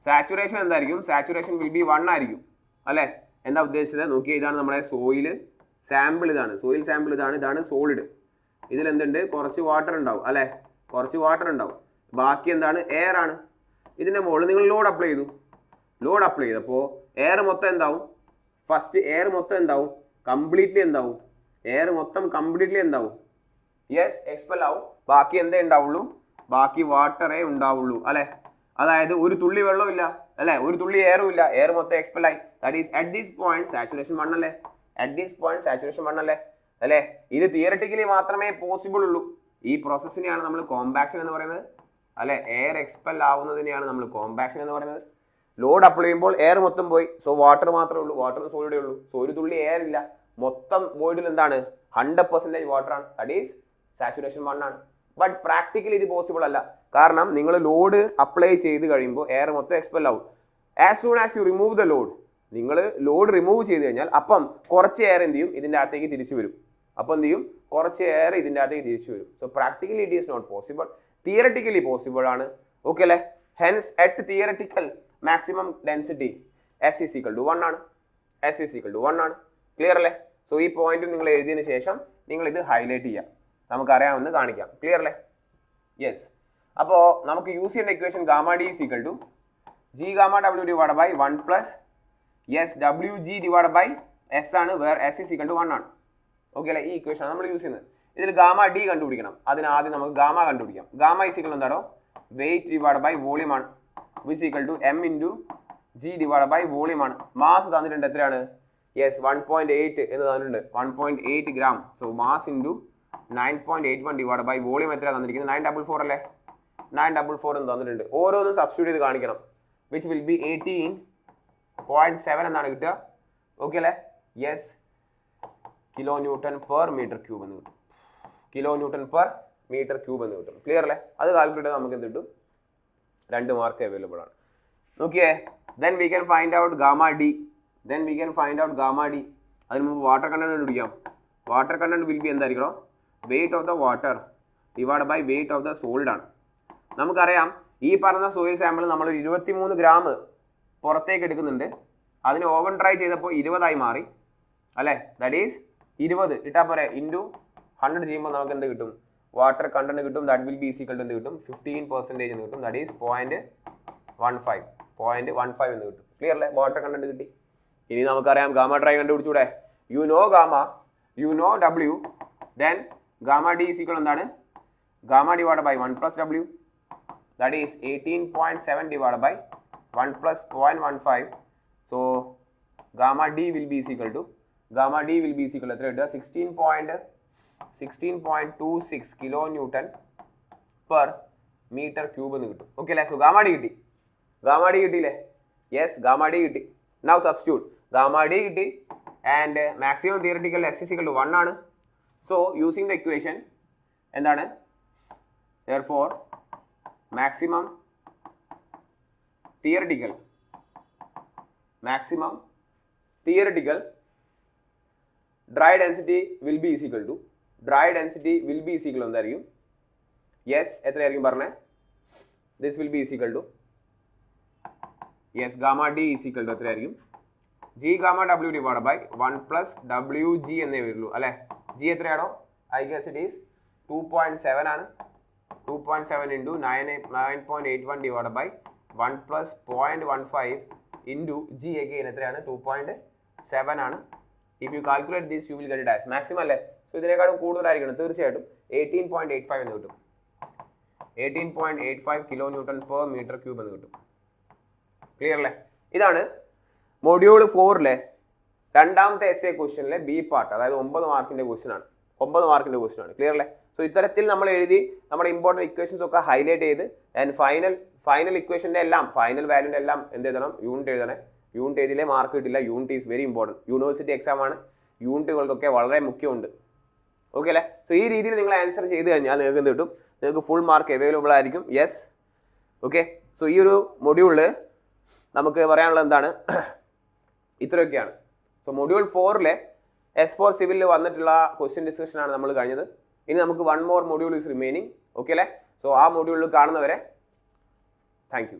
സാച്ചുറേഷൻ എന്തായിരിക്കും? സാച്ചുറേഷൻ വിൽ ബി 1 ആയിരിക്കും അല്ലേ? എന്താ ഉദ്ദേശിച്ചത്? നോക്കിയേ, ഇതാണ് നമ്മുടെ സോയിൽ സാമ്പിൾ, ഇതാണ് സോയിൽ സാമ്പിൾ, ഇതാണ് സോളിഡ്. ഇതിലെന്തുണ്ട്? കുറച്ച് വാട്ടർ ഉണ്ടാവും അല്ലേ? കുറച്ച് വാട്ടർ ഉണ്ടാവും. ബാക്കി എന്താണ്? എയർ ആണ്. ഇതിൻ്റെ മുകളിൽ നിങ്ങൾ ലോഡ് അപ്ലൈ ചെയ്തു. ലോഡ് അപ്ലൈ ചെയ്തപ്പോൾ എയർ മൊത്തം എന്താവും? ഫസ്റ്റ് എയർ മൊത്തം എന്താവും? കംപ്ലീറ്റ്ലി എന്താവും? എയർ മൊത്തം കംപ്ലീറ്റ്ലി എന്താവും? യെസ്, എക്സ്പെൽ ആവും. ബാക്കി എന്തേ ഉണ്ടാവുള്ളൂ? ബാക്കി വാട്ടറേ ഉണ്ടാവുള്ളൂ അല്ലേ? അതായത് ഒരു തുള്ളി വെള്ളമില്ല അല്ലേ? ഒരു തുള്ളി എയറും ഇല്ല, എയർ മൊത്തം എക്സ്പെൽ ആയി. That is at this point saturation 1 അല്ലേ? അറ്റ് ദിസ് പോയിന്റ് സാച്ചുറേഷൻ 1 അല്ലേ? അല്ലേ? ഇത് തിയററ്റിക്കലി മാത്രമേ പോസിബിൾ ഉള്ളൂ. ഈ പ്രോസസ്സിനെയാണ് നമ്മൾ കോമ്പാക്ഷൻ എന്ന് പറയുന്നത് അല്ലെ? എയർ എക്സ്പെൽ ആവുന്നതിനെയാണ് നമ്മൾ കോമ്പാക്ഷൻ എന്ന് പറയുന്നത്. ലോഡ് അപ്ലൈ ചെയ്യുമ്പോൾ എയർ മൊത്തം പോയി, സോ വാട്ടർ മാത്രമേ ഉള്ളൂ, വാട്ടർ സോളിഡേ ഉള്ളൂ. സോ ഒരു തുള്ളി എയർ ഇല്ല, മൊത്തം വോയിഡിൽ എന്താണ്? 100% വാട്ടർ ആണ്. ദാറ്റ് ഈസ് സാച്ചുറേഷൻ 1 ആണ്. ബട്ട് പ്രാക്ടിക്കലി ഇത് പോസിബിൾ അല്ല. കാരണം നിങ്ങൾ ലോഡ് അപ്ലൈ ചെയ്ത് കഴിയുമ്പോൾ എയർ മൊത്തം എക്സ്പെൽ ആവും. As soon as you remove the load, നിങ്ങൾ ലോഡ് റിമൂവ് ചെയ്ത് കഴിഞ്ഞാൽ അപ്പം കുറച്ച് എയർ എന്ത് ചെയ്യും? ഇതിൻ്റെ അകത്തേക്ക് തിരിച്ചു വരും. അപ്പോൾ എന്ത് ചെയ്യും? കുറച്ച് എയർ ഇതിൻ്റെ അകത്തേക്ക് തിരിച്ചു വരും. So practically it is not possible. Theoretically possible ആണ്. ഓക്കെ അല്ലേ? Hence at theoretical maximum density S is equal to 1 ആണ്. എസ് ഈസ് ഈക്വൽ ടു 1 ആണ്. ക്ലിയർ അല്ലേ? സോ ഈ പോയിന്റ് നിങ്ങൾ എഴുതിയതിന് ശേഷം നിങ്ങൾ ഇത് ഹൈലൈറ്റ് ചെയ്യാം, നമുക്കറിയാമെന്ന് കാണിക്കാം. ക്ലിയർ അല്ലേ? യെസ്. അപ്പോൾ നമുക്ക് യൂസ് ചെയ്യേണ്ട equation gamma D is equal to G gamma W divide by 1 plus S W G divide by S ആണ്, where S is equal to 1 ആണ്. ഓക്കെ അല്ലേ? ഈ ഇക്വേഷൻ നമ്മൾ യൂസ് ചെയ്യുന്നത്. ഇതിൽ ഗാമ ഡി കണ്ടുപിടിക്കണം. അതിന് ആദ്യം നമുക്ക് ഗാമ കണ്ടുപിടിക്കാം. ഗാമ ഈസ് ഈക്വൽ എന്താണോ? വെയിറ്റ് ഡിവൈഡ് ബൈ വോളിയം ആണ്. Which equal to M into G divide by volume ആണ്. മാസ് തന്നിട്ടുണ്ട്, എത്രയാണ്? യെസ്, 1.8 എന്ന് തന്നിട്ടുണ്ട്. 1.8 gram. So mass into 9.81 divide by volume എത്രയാണ് തന്നിരിക്കുന്നത്? 944 അല്ലേ? 944 എന്ന് തന്നിട്ടുണ്ട്. ഓരോന്നും സബ്സ്റ്റിറ്റ്യൂട്ട് ചെയ്ത് കാണിക്കണം. വിച്ച് വിൽ ബി 18.7 എന്നാണ് കിട്ടുക. ഓക്കെ അല്ലേ? Yes, kilo newton per metre cube എന്ന് കിട്ടും. Kilo newton per metre cube എന്ന് കിട്ടും. ക്ലിയർ അല്ലേ? അത് കാൽക്കുലേറ്റ് ചെയ്താൽ നമുക്ക് എന്ത് കിട്ടും? 2 മാർക്ക് അവൈലബിൾ ആണ്. നോക്കിയേ, then we can find out gamma d. അതിന് മുമ്പ് വാട്ടർ കണ്ടന്റ് കണ്ടുപിടിക്കാം. വാട്ടർ കണ്ടന്റ് വിൽ ബി എന്തായിരിക്കണം? Weight of the water divide by weight of the solid ആണ്. നമുക്കറിയാം ഈ പറഞ്ഞ സോയിൽ സാമ്പിൾ നമ്മൾ 23 ഗ്രാം പുറത്തേക്ക് എടുക്കുന്നുണ്ട്. അതിന് ഓവൻ ഡ്രൈ ചെയ്തപ്പോൾ 20 മാറി അല്ലേ? ദാറ്റ് ഈസ് 20 ഇട്ടാൽ പോരെ, ഇൻറ്റു 100 ചെയ്യുമ്പോൾ നമുക്ക് എന്ത് കിട്ടും? വാട്ടർ കണ്ടന്റ് കിട്ടും. That will be equal to എന്ത് കിട്ടും? 15% എന്ന് കിട്ടും. ദാറ്റ് ഈസ് 0.15 എന്ന് കിട്ടും. ക്ലിയർ അല്ലേ? വാട്ടർ കണ്ടന്റ് കിട്ടി. ഇനി നമുക്കറിയാം ഗാമ ഡ്രൈ കണ്ടുപിടിച്ചൂടെ? You know gamma, you know W, then gamma D is equal എന്താണ്? Gamma divide by 1 plus W, that is 18.7 divide by 1 plus 0.15. So gamma D will be equal to എത്ര കിട്ടുക? 16.26 kilo newton per metre cube എന്ന് കിട്ടും. Okay അല്ലേ? So gamma D കിട്ടി. Gamma D കിട്ടിയില്ലേ? Yes, gamma D കിട്ടി. Now substitute. Gamma D കിട്ടി and maximum theoretical S is equal to 1 ആണ്. സോ യൂസിങ് ദ ഇക്വേഷൻ എന്താണ്? therefore maximum theoretical dry density will be is equal to എന്തായിരിക്കും? Yes, എത്രയായിരിക്കും പറഞ്ഞേ? this will be is equal to yes gamma D is equal to എത്രയായിരിക്കും? G gamma W divide by 1 plus W G എന്നേ വരുള്ളൂ അല്ലേ? G എത്രയാണോ? I guess it is 2.7 ആണ്. 2.7 into 9.81 divide by 1 plus 0.15 into G again എത്രയാണ്? 2.7 ആണ്. If you calculate this you will get dash maximum അല്ലേ. So ഇതിനേക്കാളും കൂടുതലായിരിക്കണം തീർച്ചയായിട്ടും 18.85 എന്ന് കിട്ടും. 18.85 kilo newton per metre cube എന്ന് കിട്ടും. ക്ലിയർ അല്ലേ? ഇതാണ് മൊഡ്യൂൾ 4 രണ്ടാമത്തെ എസ് എ ക്വസ്റ്റ്യനിലെ ബി പാർട്ട്, അതായത് 9 മാർക്കിന്റെ ക്വസ്റ്റ്യൻ ആണ്. 9 മാർക്കിന്റെ ക്വസ്റ്റ്യൻ ആണ്. ക്ലിയർ അല്ലേ? സോ ഇത്തരത്തിൽ നമ്മൾ എഴുതി നമ്മുടെ ഇമ്പോർട്ടൻറ്റ് ഇക്വേഷൻസ് ഒക്കെ ഹൈലൈറ്റ് ചെയ്ത് ആൻഡ് ഫൈനൽ ഇക്വേഷൻ്റെ എല്ലാം ഫൈനൽ വാല്യൂൻ്റെ എല്ലാം എന്ത് എഴുതണം? യൂണിറ്റ് എഴുതണേ. യൂണിറ്റ് എഴുതിയില്ലേ മാർക്ക് കിട്ടില്ല. Unit is very important. University exam ആണ്, യൂണിറ്റുകൾക്കൊക്കെ വളരെ മുഖ്യമുണ്ട്. ഓക്കെ അല്ലേ? സോ ഈ രീതിയിൽ നിങ്ങൾ ആൻസർ ചെയ്ത് കഴിഞ്ഞാൽ നിങ്ങൾക്ക് എന്ത് കിട്ടും? നിങ്ങൾക്ക് ഫുൾ മാർക്ക് അവൈലബിൾ ആയിരിക്കും. Yes, okay. സോ ഈ ഒരു മൊഡ്യൂളിൽ നമുക്ക് പറയാനുള്ളത് എന്താണ്? ഇത്രയൊക്കെയാണ്. സോ മൊഡ്യൂൾ 4 S4 സിവിലിൽ വന്നിട്ടുള്ള ക്വസ്റ്റ്യൻ ഡിസ്കഷൻ ആണ് നമ്മൾ കഴിഞ്ഞത്. ഇനി നമുക്ക് 1 more module is remaining. Okay അല്ലേ? സോ ആ മൊഡ്യൂളിൽ കാണുന്നവരെ താങ്ക് യു.